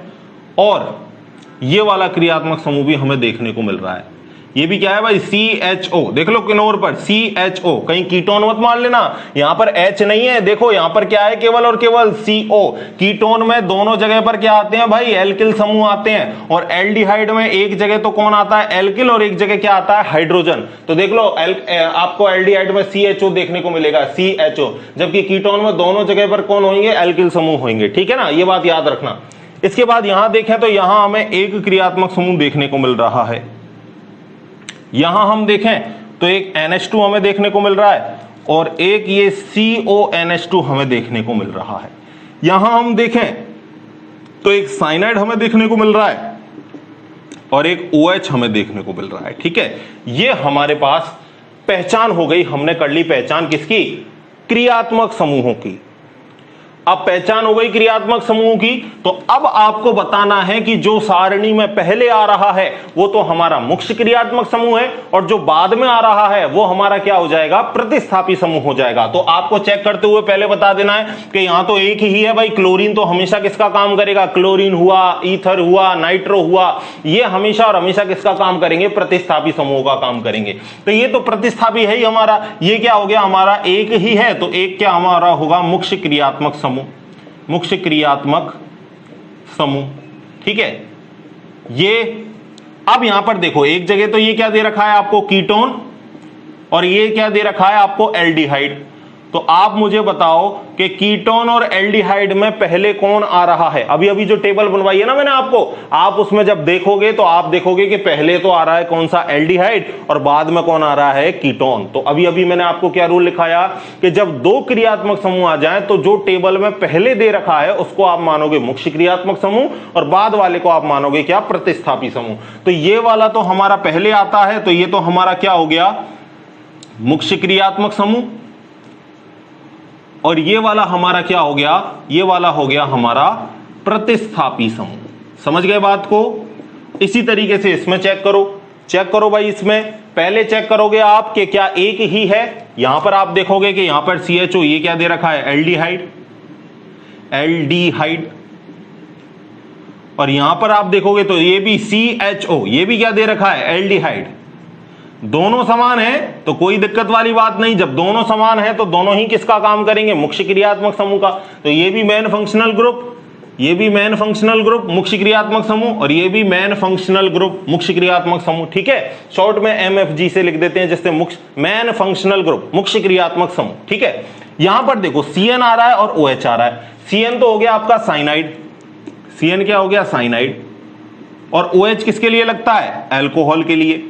और ये वाला क्रियात्मक समूह भी हमें देखने को मिल रहा है। ये भी क्या है भाई, CHO। देख लो किनोर पर CHO, कहीं कीटोन मत मान लेना, यहां पर H नहीं है। देखो यहां पर क्या है, केवल और केवल CO। कीटोन में दोनों जगह पर क्या आते हैं भाई, एल्किल समूह आते हैं, और एल्डिहाइड में एक जगह तो कौन आता है, एल्किल, और एक जगह क्या आता है, हाइड्रोजन। तो देख लो आपको एल्डिहाइड में CHO देखने को मिलेगा, CHO, जबकि कीटोन में दोनों जगह पर कौन होंगे, एल्किल समूह होंगे। ठीक है ना, ये बात याद रखना। इसके बाद यहां देखें तो यहां हमें एक क्रियात्मक समूह देखने को मिल रहा है। यहां हम देखें तो एक NH2 हमें देखने को मिल रहा है, और एक ये CONH2 हमें देखने को मिल रहा है। यहां हम देखें तो एक साइनाइड हमें देखने को मिल रहा है, और एक OH हमें देखने को मिल रहा है। ठीक है, ये हमारे पास पहचान हो गई, हमने कर ली पहचान किसकी, क्रियात्मक समूहों की। अब पहचान हो गई क्रियात्मक समूह की, तो अब आपको बताना है कि जो सारणी में पहले आ रहा है वो तो हमारा मुख्य क्रियात्मक समूह है, और जो बाद में आ रहा है वो हमारा क्या हो जाएगा, प्रतिस्थापी समूह हो जाएगा। तो आपको चेक करते हुए पहले बता देना है कि यहां तो एक ही है भाई, क्लोरीन तो हमेशा किसका काम करेगा, क्लोरीन हुआ, ईथर हुआ, नाइट्रो हुआ, ये हमेशा और हमेशा किसका काम करेंगे, प्रतिस्थापी समूह का काम करेंगे। तो ये तो प्रतिस्थापी है ही हमारा, ये क्या हो गया, हमारा एक ही है, तो एक क्या हमारा होगा, मुख्य क्रियात्मक समूह, मुख्य क्रियात्मक समूह। ठीक है, ये अब यहां पर देखो एक जगह तो ये क्या दे रखा है आपको, कीटोन, और ये क्या दे रखा है आपको, एल्डिहाइड। तो आप मुझे बताओ कि कीटोन और एल्डिहाइड में पहले कौन आ रहा है। अभी अभी जो टेबल बनवाई है ना मैंने आपको, आप उसमें जब देखोगे तो आप देखोगे कि पहले तो आ रहा है कौन सा, एल्डिहाइड, और बाद में कौन आ रहा है, कीटोन। तो अभी अभी मैंने आपको क्या रूल लिखाया कि जब दो क्रियात्मक समूह आ जाए तो जो टेबल में पहले दे रखा है उसको आप मानोगे मुख्य क्रियात्मक समूह, और बाद वाले को आप मानोगे क्या, प्रतिस्थापी समूह। तो ये वाला तो हमारा पहले आता है, तो ये तो हमारा क्या हो गया, मुख्य क्रियात्मक समूह, और ये वाला हमारा क्या हो गया, ये वाला हो गया हमारा प्रतिस्थापी समूह। समझ गए बात को। इसी तरीके से इसमें चेक करो भाई, इसमें पहले चेक करोगे आप कि क्या एक ही है। यहां पर आप देखोगे कि यहां पर CHO ये क्या दे रखा है, एल्डिहाइड, और यहां पर आप देखोगे तो ये भी CHO, ये भी क्या दे रखा है, एल्डिहाइड। दोनों समान है तो कोई दिक्कत वाली बात नहीं। जब दोनों समान है तो दोनों ही किसका काम करेंगे, मुख्य क्रियात्मक समूह का। तो ये भी मेन फंक्शनल ग्रुप, ये भी मेन फंक्शनल ग्रुप मुख्य क्रियात्मक समूह, और ये भी मेन फंक्शनल ग्रुप मुख्य क्रियात्मक समूह। ठीक है, शॉर्ट में MFG से लिख देते हैं, जिससे मुख्य मेन फंक्शनल ग्रुप मुख्य क्रियात्मक समूह। ठीक है, यहां पर देखो CN आ रहा है और OH आ रहा है। CN तो हो गया आपका साइनाइड, CN क्या हो गया, साइनाइड, और OH किसके लिए लगता है, अल्कोहल के लिए।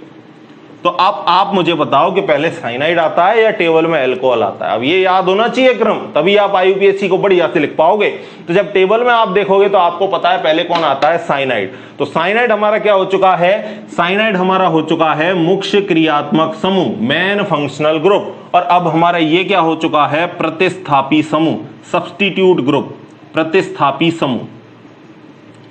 तो अब आप मुझे बताओ कि पहले साइनाइड आता है या टेबल में अल्कोहल आता है। अब ये याद होना चाहिए क्रम, तभी आप IUPAC को बढ़िया से लिख पाओगे। तो जब टेबल में आप देखोगे तो आपको पता है पहले कौन आता है, साइनाइड। तो साइनाइड हमारा क्या हो चुका है, साइनाइड हमारा हो चुका है मुख्य क्रियात्मक समूह, मेन फंक्शनल ग्रुप। और अब हमारा ये क्या हो चुका है, प्रतिस्थापी समूह, सब्स्टिट्यूट ग्रुप, प्रतिस्थापी समूह।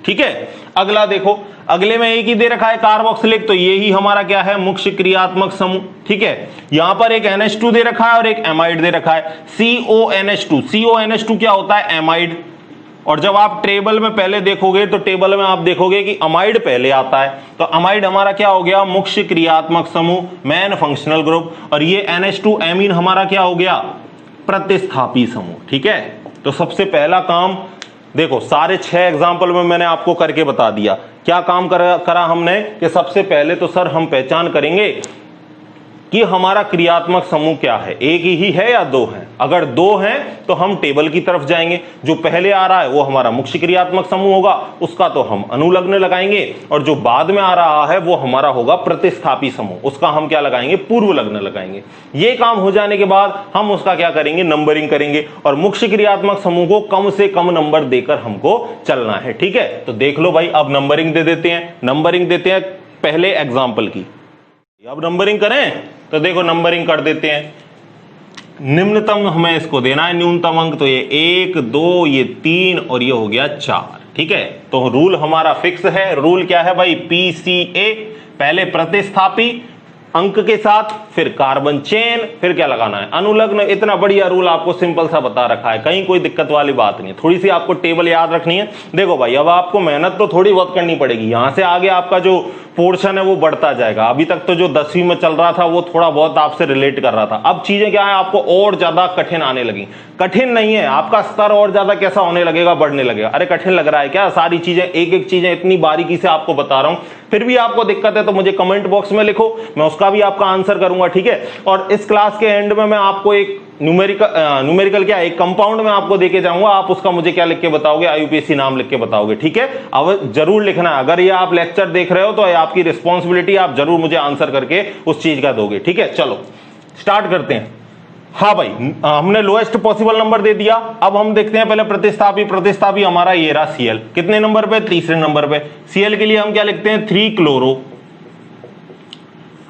ठीक है, अगला देखो, अगले में एक ही दे रखा है कार्बोक्सिलिक, तो ये ही हमारा क्या है, मुख्य क्रियात्मक समूह। ठीक है, यहां पर एक NH2 दे रखा है और एक एमाइड दे रखा है, CONH2। CONH2 क्या होता है, एमाइड। और जब आप टेबल में पहले देखोगे तो टेबल में आप देखोगे कि अमाइड पहले आता है, तो अमाइड हमारा क्या हो गया, मुख्य क्रियात्मक समूह, मेन फंक्शनल ग्रुप। और ये NH2 एमीन हमारा क्या हो गया, प्रतिस्थापी समूह। ठीक है, तो सबसे पहला काम देखो, सारे 6 एग्जाम्पल में मैंने आपको करके बता दिया। क्या काम करा हमने कि सबसे पहले तो सर हम पहचान करेंगे कि हमारा क्रियात्मक समूह क्या है, एक ही है या दो है। अगर दो हैं तो हम टेबल की तरफ जाएंगे, जो पहले आ रहा है वो हमारा मुख्य क्रियात्मक समूह होगा, उसका तो हम अनुलग्न लगाएंगे, और जो बाद में आ रहा है वो हमारा होगा प्रतिस्थापी समूह, उसका हम क्या लगाएंगे, पूर्व लग्न लगाएंगे। ये काम हो जाने के बाद हम उसका क्या करेंगे, नंबरिंग करेंगे, और मुख्य क्रियात्मक समूह को कम से कम नंबर देकर हमको चलना है। ठीक है, तो देख लो भाई, अब नंबरिंग दे देते हैं, नंबरिंग देते हैं पहले एग्जाम्पल की। अब नंबरिंग करें तो देखो, नंबरिंग कर देते हैं। निम्नतम हमें इसको देना है न्यूनतम अंक, तो ये 1 2 ये 3 और ये हो गया 4। ठीक है, तो रूल हमारा फिक्स है। रूल क्या है भाई, PCA, पहले प्रतिस्थापी अंक के साथ, फिर कार्बन चेन, फिर क्या लगाना है, अनुलग्न। इतना बढ़िया रूल आपको सिंपल सा बता रखा है, कहीं कोई दिक्कत वाली बात नहीं है। थोड़ी सी आपको टेबल याद रखनी है। देखो भाई, अब आपको मेहनत तो थोड़ी बहुत करनी पड़ेगी, यहां से आगे आपका जो पोर्शन है वो बढ़ता जाएगा। अभी तक तो जो 10वीं में चल रहा था वो थोड़ा बहुत आपसे रिलेट कर रहा था, अब चीजें क्या है, आपको और ज्यादा कठिन आने लगी। कठिन नहीं है, आपका स्तर और ज्यादा कैसा होने लगेगा, बढ़ने लगेगा। अरे कठिन लग रहा है क्या, सारी चीजें एक एक चीजें इतनी बारीकी से आपको बता रहा हूं, फिर भी आपको दिक्कत है तो मुझे कमेंट बॉक्स में लिखो, मैं उसका भी आपका आंसर करूंगा। ठीक है, और इस क्लास के एंड में मैं आपको एक न्यूमेरिकल क्या एक कंपाउंड में आपको देके जाऊंगा, आप उसका मुझे क्या लिख के बताओगे, IUPAC नाम लिख के बताओगे। ठीक है, अब जरूर लिखना है, अगर ये आप लेक्चर देख रहे हो तो आपकी रिस्पॉन्सिबिलिटी, आप जरूर मुझे आंसर करके उस चीज का दोगे। ठीक है, चलो स्टार्ट करते हैं। हाँ भाई, हमने लोएस्ट पॉसिबल नंबर दे दिया। अब हम देखते हैं पहले प्रतिस्थापी हमारा ये रहा Cl, कितने नंबर पे, तीसरे नंबर पे। Cl के लिए हम क्या लिखते हैं, 3 क्लोरो।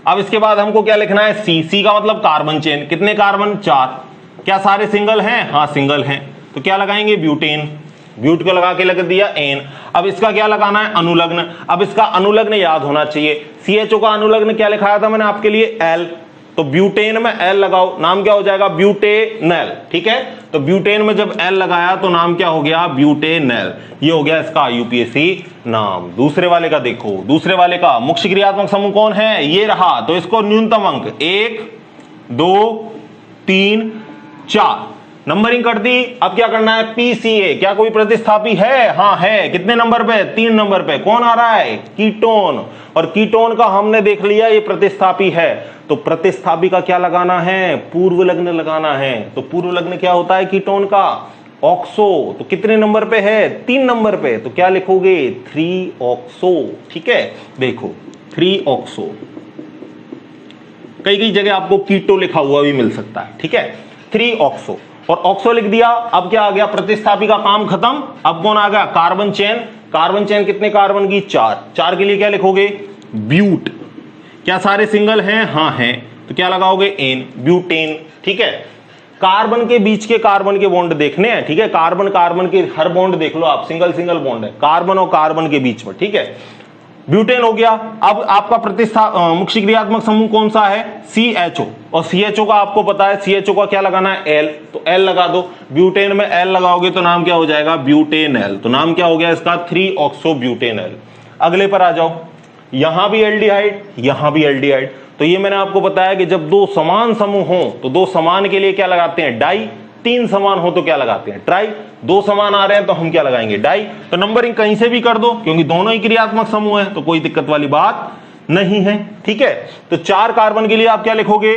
अब इसके बाद हमको क्या लिखना है, C का मतलब कार्बन चेन, कितने कार्बन, 4। क्या सारे सिंगल हैं, हाँ सिंगल हैं, तो क्या लगाएंगे, ब्यूटेन, ब्यूट को लगा के लग दिया एन। अब इसका क्या लगाना है, अनुलग्न। अब इसका अनुलग्न याद होना चाहिए, CHO का अनुलग्न क्या लिखाया था मैंने आपके लिए, L, तो ब्यूटेन में L लगाओ, नाम क्या हो जाएगा, ब्यूटेनल। ठीक है, तो ब्यूटेन में जब L लगाया तो नाम क्या हो गया, ब्यूटेनल। ये हो गया इसका IUPAC नाम। दूसरे वाले का देखो, दूसरे वाले का मुख्य क्रियात्मक समूह कौन है, ये रहा, तो इसको न्यूनतम अंक 1 2 3 4 नंबरिंग कर दी। अब क्या करना है, PCA, क्या कोई प्रतिस्थापी है, हाँ है, कितने नंबर पे, 3 नंबर पे। कौन आ रहा है, कीटोन, और कीटोन का हमने देख लिया ये प्रतिस्थापी है, तो प्रतिस्थापी का क्या लगाना है, पूर्व लग्न लगाना है। तो पूर्व लग्न क्या होता है कीटोन का, ऑक्सो, तो कितने नंबर पे है, 3 नंबर पे, तो क्या लिखोगे, 3 ऑक्सो। ठीक है, देखो 3 ऑक्सो, कई जगह आपको कीटो लिखा हुआ भी मिल सकता है। ठीक है, 3 ऑक्सो, और ऑक्सो लिख दिया। अब क्या आ गया, प्रतिस्थापी का काम खत्म। अब कौन आ गया, कार्बन चेन। कार्बन चेन कितने कार्बन की, 4। 4 के लिए क्या लिखोगे, ब्यूट। क्या सारे सिंगल हैं, हाँ हैं, तो क्या लगाओगे, एन, ब्यूटेन। ठीक है, कार्बन के बीच के कार्बन के बॉन्ड देखने हैं। ठीक है, कार्बन कार्बन के हर बॉन्ड देख लो आप, सिंगल सिंगल बॉन्ड है कार्बन और कार्बन के बीच में। ठीक है, ब्यूटेन हो गया। अब आपका मुख्य क्रियात्मक समूह कौन सा है? CHO, और CHO का आपको पता है CHO का क्या लगाना है? L, तो L लगा दो। ब्यूटेन में L लगाओगे तो नाम क्या हो जाएगा? ब्यूटेनल। तो नाम क्या हो गया इसका? 3-ऑक्सोब्यूटेनल। अगले पर आ जाओ, यहां भी एल्डिहाइड, यहां भी एल्डिहाइड। तो ये मैंने आपको बताया कि जब दो समान समूह हो तो दो समान के लिए क्या लगाते हैं? डाई। तीन समान हो तो क्या लगाते हैं? ट्राई। दो समान आ रहे हैं तो हम क्या लगाएंगे? डाई। तो नंबरिंग कहीं से भी कर दो क्योंकि दोनों ही क्रियात्मक समूह है, तो कोई दिक्कत वाली बात नहीं है। ठीक है, तो 4 कार्बन के लिए आप क्या लिखोगे?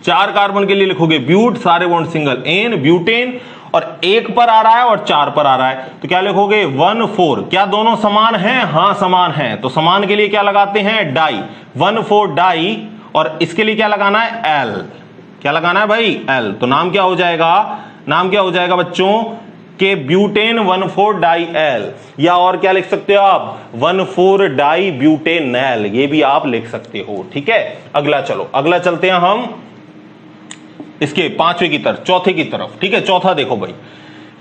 4 कार्बन के लिए लिखोगे ब्यूट, सारे बॉन्ड सिंगल, एन ब्यूटेन, और 1 पर आ रहा है और 4 पर आ रहा है तो क्या लिखोगे? 1,4। क्या दोनों समान हैं? हां समान हैं, तो समान के लिए क्या लगाते हैं? डाई। 1,4 डाई, और इसके लिए क्या लगाना है? एल। क्या लगाना है भाई? एल। तो नाम क्या हो जाएगा? नाम क्या हो जाएगा बच्चों के? ब्यूटेन 1,4 डाई एल, या और क्या लिख सकते हो आप? 1,4 डाई ब्यूटेनल, ये भी आप लिख सकते हो। ठीक है, अगला चलो, अगला चलते हैं हम इसके 5वें की तरफ, चौथे की तरफ। ठीक है, चौथा देखो भाई,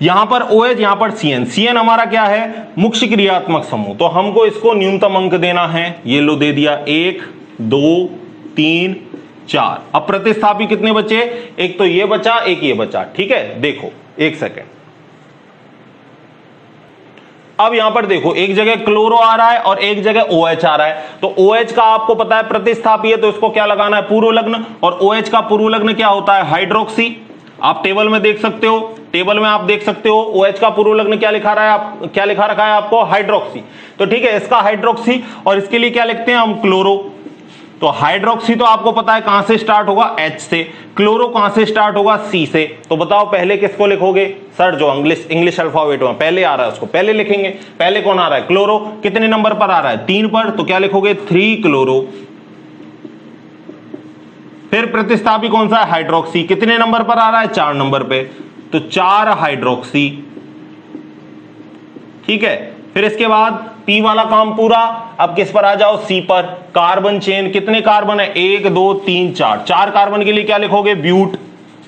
यहां पर OH, यहां पर CN। CN हमारा क्या है? मुख्य क्रियात्मक समूह, तो हमको इसको न्यूनतम अंक देना है। ये लो दे दिया, 1 2 3 4। अब प्रतिस्थापी कितने बचे? एक तो ये बचा, एक ये बचा। ठीक है, देखो एक सेकेंड, अब यहां पर देखो, एक जगह क्लोरो आ रहा है और एक जगह OH आ रहा है। तो OH का आपको पता है प्रतिस्थापी है, तो इसको क्या लगाना है? पूर्व लग्न। और OH का पूर्व लग्न क्या होता है? हाइड्रोक्सी। आप टेबल में देख सकते हो, टेबल में आप देख सकते हो OH का पूर्व लग्न क्या लिखा रहा है? क्या लिखा रखा है आपको? हाइड्रोक्सी। तो ठीक है, इसका हाइड्रोक्सी, और इसके लिए क्या लिखते हैं हम? क्लोरो। तो हाइड्रोक्सी तो आपको पता है कहां से स्टार्ट होगा? H से। क्लोरो कहां से स्टार्ट होगा? C से। तो बताओ पहले किसको लिखोगे? सर जो इंग्लिश अल्फाबेट में पहले आ रहा है उसको पहले लिखेंगे। पहले कौन आ रहा है? क्लोरो। कितने नंबर पर आ रहा है? 3 पर, तो क्या लिखोगे? 3 क्लोरो। फिर प्रतिस्थापी कौन सा है? हाइड्रोक्सी। कितने नंबर पर आ रहा है? 4 नंबर पे, तो 4 हाइड्रोक्सी। ठीक है, फिर इसके बाद P वाला काम पूरा। अब किस पर आ जाओ? C पर। कार्बन चेन, कितने कार्बन है? 1 2 3 4। 4 कार्बन के लिए क्या लिखोगे? ब्यूट।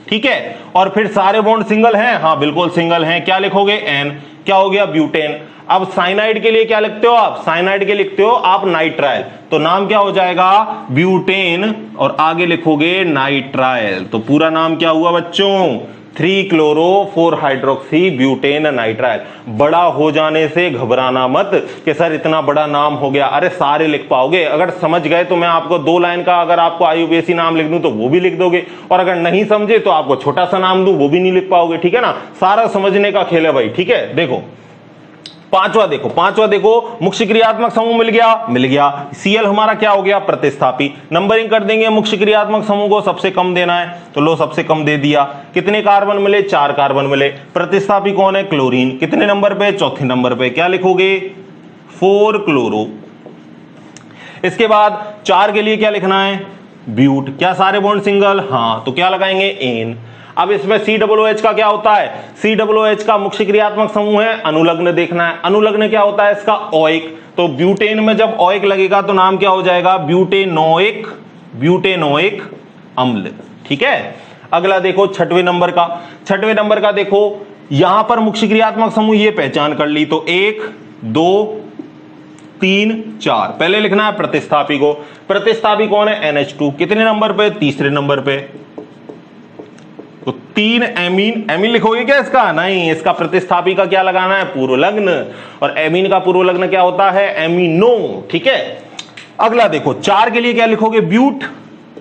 ठीक है, और फिर सारे बॉन्ड सिंगल हैं? हाँ बिल्कुल सिंगल हैं। क्या लिखोगे? N। क्या हो गया? ब्यूटेन। अब साइनाइड के लिए क्या लिखते हो आप? साइनाइड के लिखते हो आप नाइट्राइल, तो नाम क्या हो जाएगा? ब्यूटेन, और आगे लिखोगे नाइट्राइल। तो पूरा नाम क्या हुआ बच्चों? 3 क्लोरो 4 हाइड्रोक्सी ब्यूटेन नाइट्राइल। बड़ा हो जाने से घबराना मत कि सर इतना बड़ा नाम हो गया, अरे सारे लिख पाओगे। अगर समझ गए तो मैं आपको 2 लाइन का अगर आपको IUPAC नाम लिख दूं तो वो भी लिख दोगे, और अगर नहीं समझे तो आपको छोटा सा नाम दूं वो भी नहीं लिख पाओगे। ठीक है ना, सारा समझने का खेल है भाई। ठीक है, देखो पांचवा देखो, मुख्य क्रियात्मक समूह मिल गया। Cl हमारा क्या हो गया? प्रतिस्थापी। नंबरिंग कर देंगे, मुख्य क्रियात्मक समूह को सबसे कम देना है, तो लो सबसे कम दे दिया। कितने कार्बन मिले? 4 कार्बन मिले। प्रतिस्थापी कौन है? क्लोरीन। कितने नंबर पे? चौथे नंबर पे। क्या लिखोगे? 4 क्लोरो। इसके बाद 4 के लिए क्या लिखना है? ब्यूट। क्या सारे बॉन्ड सिंगल? हाँ, तो क्या लगाएंगे? एन। अब इसमें COOH का क्या होता है? COOH का मुख्य क्रियात्मक समूह है, अनुलग्न देखना है। अनुलग्न क्या होता है इसका? ओइक। तो ब्यूटेन में जब ओइक लगेगा तो नाम क्या हो जाएगा? ब्यूटेनोइक अम्ल। ठीक है, अगला देखो 6वें नंबर का देखो, यहां पर मुख्य क्रियात्मक समूह ये पहचान कर ली, तो 1 2 3 4। पहले लिखना है प्रतिस्थापी को। प्रतिस्थापी कौन है? NH2। कितने नंबर पे? तीसरे नंबर पे। तो 3 एमीन लिखोगे क्या इसका? नहीं, इसका प्रतिस्थापी का क्या लगाना है? पूर्व लग्न, और एमीन का पूर्व लग्न क्या होता है? एमिनो। ठीक है, अगला देखो 4 के लिए क्या लिखोगे? ब्यूट।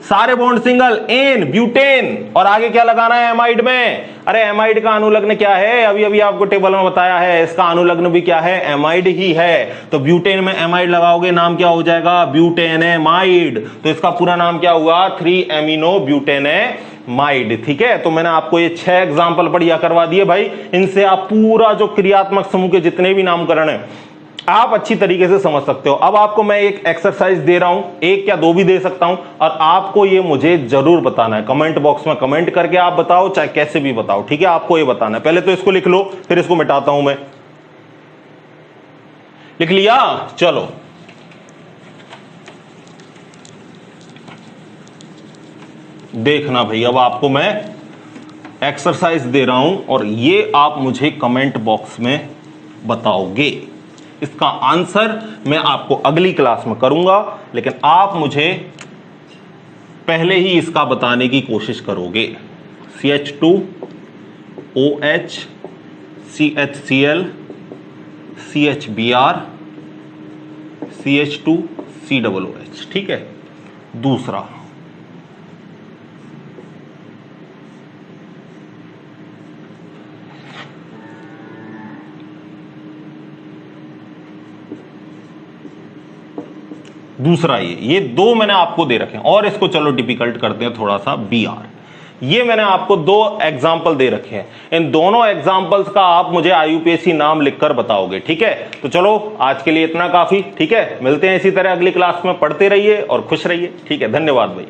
सारे बॉन्ड सिंगल, एन ब्यूटेन, और आगे क्या लगाना है? एमाइड में। अरे एमाइड का अनुलग्न क्या है? अभी आपको टेबल में बताया है, इसका अनुलग्न भी क्या है? एमाइड ही है। तो ब्यूटेन में एमाइड लगाओगे, नाम क्या हो जाएगा? ब्यूटेनेमाइड। तो इसका पूरा नाम क्या हुआ? 3 एमिनो ब्यूटेनेमाइड। ठीक है, तो मैंने आपको ये 6 एग्जाम्पल बढ़िया करवा दिए भाई। इनसे आप पूरा जो क्रियात्मक समूह के जितने भी नामकरण है आप अच्छी तरीके से समझ सकते हो। अब आपको मैं एक एक्सरसाइज दे रहा हूं, 1 या 2 भी दे सकता हूं, और आपको ये मुझे जरूर बताना है। कमेंट बॉक्स में कमेंट करके आप बताओ, चाहे कैसे भी बताओ। ठीक है, आपको ये बताना है। पहले तो इसको लिख लो, फिर इसको मिटाता हूं मैं। लिख लिया? चलो देखना भाई, अब आपको मैं एक्सरसाइज दे रहा हूं और ये आप मुझे कमेंट बॉक्स में बताओगे। इसका आंसर मैं आपको अगली क्लास में करूंगा, लेकिन आप मुझे पहले ही इसका बताने की कोशिश करोगे। CH2OH CHCl CHBr CH2COOH, ठीक है। दूसरा, ये दो मैंने आपको दे रखे हैं, और इसको चलो डिफिकल्ट करते हैं थोड़ा सा। Br, ये मैंने आपको दो एग्जाम्पल दे रखे हैं, इन दोनों एग्जाम्पल्स का आप मुझे IUPAC नाम लिखकर बताओगे, ठीक है। तो चलो आज के लिए इतना काफी, ठीक है। मिलते हैं इसी तरह अगली क्लास में, पढ़ते रहिए और खुश रहिए, ठीक है। धन्यवाद भाई।